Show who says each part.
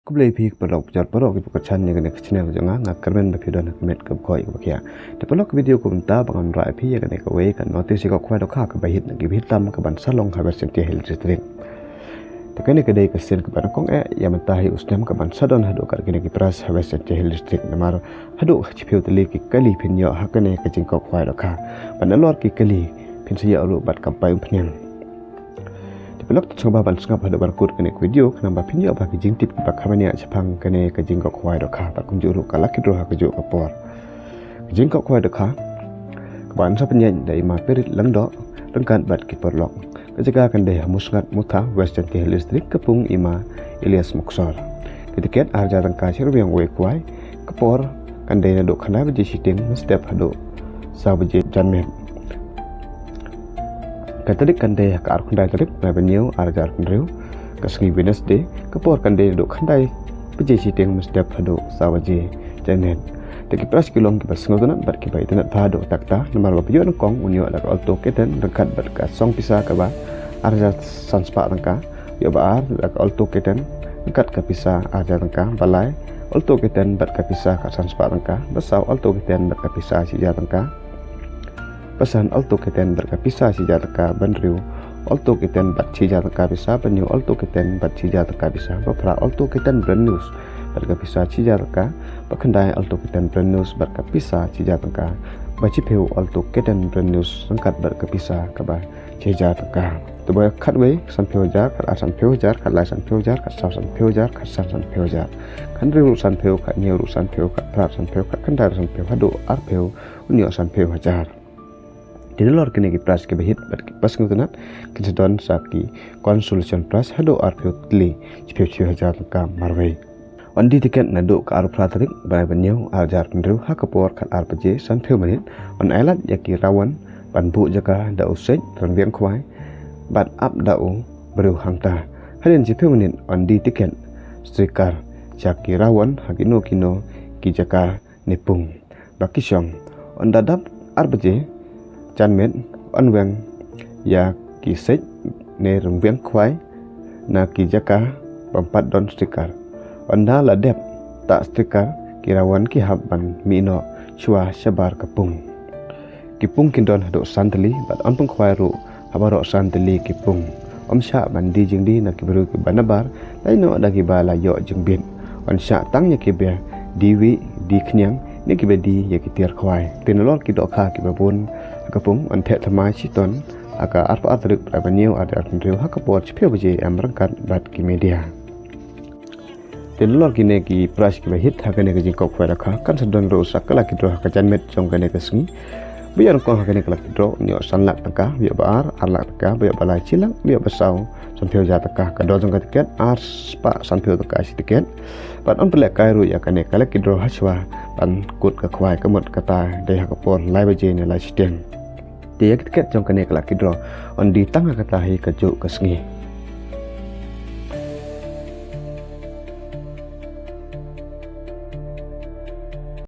Speaker 1: Kublai perok jar perok ibu kacan yang kena channel jangan ngakarmen bapidon met ke koi ke bakia. Depelok video ko menta bangan rai pi yang kena kawai kan notice ko kwai dokha ke bahit nagi hitam ke ban salong haber sentia hil district. Tekene kedai kesen ke ban kong yang mentahi usdam ke ban sadon hadu kar kena ki pras haber sentia hil district namar hadu chipiu teli ki kali pinyo hakane ke jingko kwai dokha. Panalor ki kali pin sia ulu bat kampai umpnian. Pelok coba ban sengap hadu barkut kene video kenamba pinyo bagi jingtip ki bakamania Jepang kene ke jingkok kwai dokha tak kunjuru kalaki droha ke juk kapor jingkok kwai dokha keban sa penyen dai ma perit langdo rengkan bat ki perlok kejaga kan deh musngat muta western ke listrik kepung ima Ilyas Moksor ketiket arja tangka siru yang we kwai kapor kan deh dok khana beji siting step hadu sa beji janmet Katarik kandai ke arah kandai tarik mebenyu arah kandai kesengi Wednesday kepor kandai duk kandai peji siting mesti hadu sawaji janet teki pras kilong kipas ngotonan bar kibai tenat phado takta nomor bapiyo nongkong unyo ada alto keten dekat berka song pisa kaba arah sanspa tangka yo baar ada alto keten dekat ke pisa arah tangka balai alto keten berka pisa ka sanspa tangka besau alto keten berka pisa si tangka pesan alto keten berkapisah si jataka banriu alto keten bat si jataka bisa penyu alto keten bat si jataka bisa bapra alto keten brandnews berkapisah si jataka bakandai alto keten brandnews berkapisah si jataka baci peu alto keten brandnews sengkat berkapisah kaba si jataka tubai khatwe san peu jar kat asan peu jar kat lai san peu jar kat sau san peu jar kat san peu jar kan riu san peu kat niu san peu kat prat san peu kat kandai san peu hadu ar peu unio san peu hajar di luar kini pras ke bahit pas ngutunat kinsedon saki consultation pras hado arpio tli chipiu hajar ka marwei ondi tiket nado ka arp pratrik bai banyu ajar kendru hakapor kat arpje san pheu menit on ailat yaki rawan banbu jaka da usej rangbiang khwai bat up dau beru hangta hadin chipiu menit ondi tiket strikar jaki rawan hakino kino ki jaka nepung bakisyong on dadap arpje Janmet onweng ya kisej ne rungviang khwai na kijaka bampat don stiker onda ladep tak stiker kirawan ki habban mino chua sabar kapung kipung kindon hado santali bat on pung khwai ru habaro santali kipung omsha bandi jingdi na kibru ki banabar laino dagi bala yo jingbin on sha tang ya kibe diwi di khnyang ni kibe di ya kitir khwai tinolor ki dokha ki babun kapung ante thamai siton aka arpa atrik revenue ada artendriu hakapor chpio beje amrangkat bat ki media tenlor kine ki price ki hit hakane ke jingkok fa rakha kan sedon ro sakala ki dro hakajan met jong kane kesngi biar ko hakane kala ki dro nyo sanlak taka biar baar arlak taka biar balai cilang biar besau sampio ja taka ka do jong ka tiket ars pa sampio taka si tiket ban on pelek kai ru ya kane kala ki dro haswa ban kut ka khwai ka mot kata de hakapor lai beje ne lai siteng tiak tiket jong kane kala ki dro on di tanga kata hi ka ju kesngi